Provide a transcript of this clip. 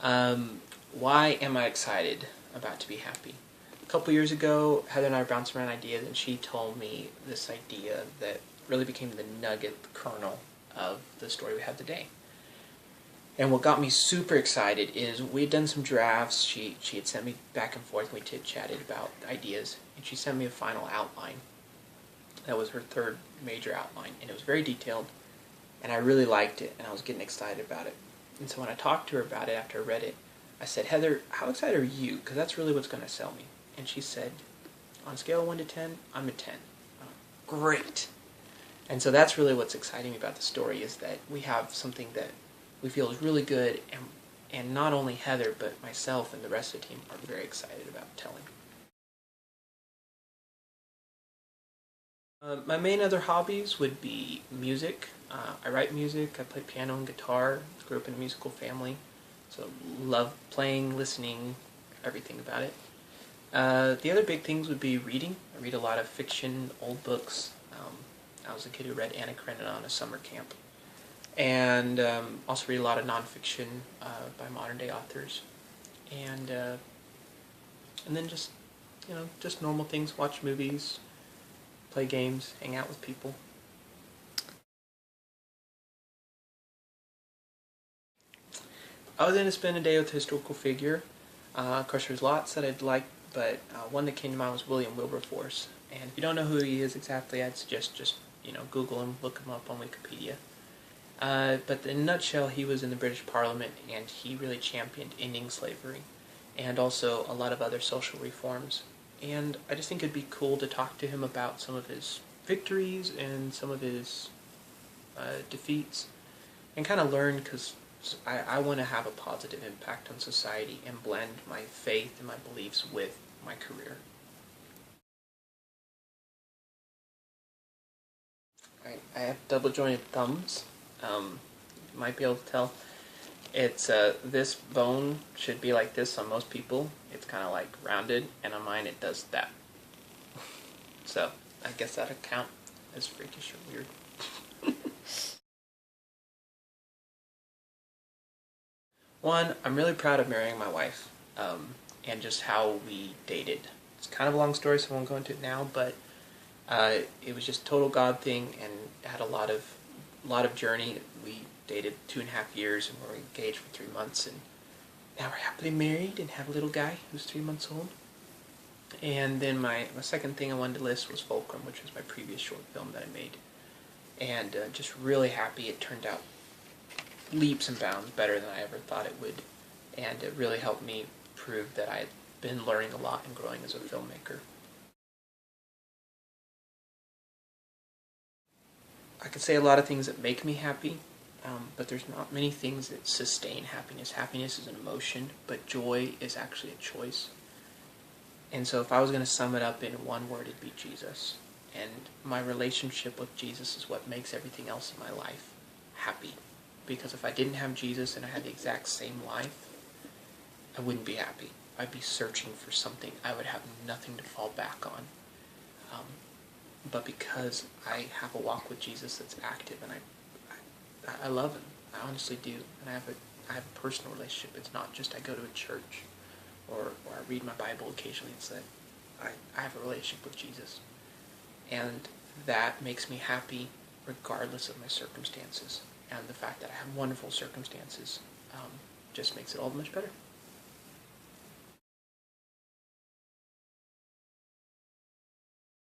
Why am I excited about To Be Happy? A couple years ago, Heather and I were bouncing around ideas, and she told me this idea that really became the nugget, the kernel of the story we have today. And what got me super excited is we had done some drafts. She had sent me back and forth, and we chatted about ideas, and she sent me a final outline. That was her third major outline, and it was very detailed, and I really liked it, and I was getting excited about it. And so when I talked to her about it after I read it, I said, Heather, how excited are you? Because that's really what's going to sell me. And she said, on a scale of 1 to 10, I'm a 10. Great. And so that's really what's exciting me about the story, is that we have something that we feel is really good, and not only Heather, but myself and the rest of the team are very excited about telling. My main other hobbies would be music. I write music, I play piano and guitar, grew up in a musical family, so love playing, listening, everything about it. The other big things would be reading. I read a lot of fiction, old books. I was a kid who read Anna Karenina on a summer camp. And also read a lot of nonfiction by modern day authors. And then just normal things, watch movies, play games, hang out with people. I was going to spend a day with a historical figure. Of course, there's lots that I'd like, but one that came to mind was William Wilberforce. And if you don't know who he is exactly, I'd suggest just Google him, look him up on Wikipedia. But in a nutshell, he was in the British Parliament, and he really championed ending slavery, and also a lot of other social reforms. And I just think it'd be cool to talk to him about some of his victories and some of his defeats, and kind of learn, because I want to have a positive impact on society and blend my faith and my beliefs with my career. I have double-jointed thumbs. You might be able to tell. It's this bone should be like this on most people. It's kind of like rounded, and on mine it does that. So I guess that'll count as freakish or weird. One, I'm really proud of marrying my wife, and just how we dated. It's kind of a long story, so I won't go into it now, but it was just a total God thing, and had a lot of journey. We dated 2.5 years, and we were engaged for 3 months, and now we're happily married and have a little guy who's 3 months old. And then my second thing I wanted to list was Fulcrum, which was my previous short film that I made, and just really happy it turned out leaps and bounds better than I ever thought it would, and it really helped me prove that I had been learning a lot and growing as a filmmaker. I could say a lot of things that make me happy, but there's not many things that sustain happiness. Happiness is an emotion, but joy is actually a choice. And so if I was going to sum it up in one word, it'd be Jesus. And my relationship with Jesus is what makes everything else in my life happy. Because if I didn't have Jesus and I had the exact same life, I wouldn't be happy. I'd be searching for something. I would have nothing to fall back on. But because I have a walk with Jesus that's active, and I love him, I honestly do, and I have a personal relationship. It's not just I go to a church or I read my Bible occasionally. It's that I have a relationship with Jesus, and that makes me happy regardless of my circumstances. And the fact that I have wonderful circumstances just makes it all much better.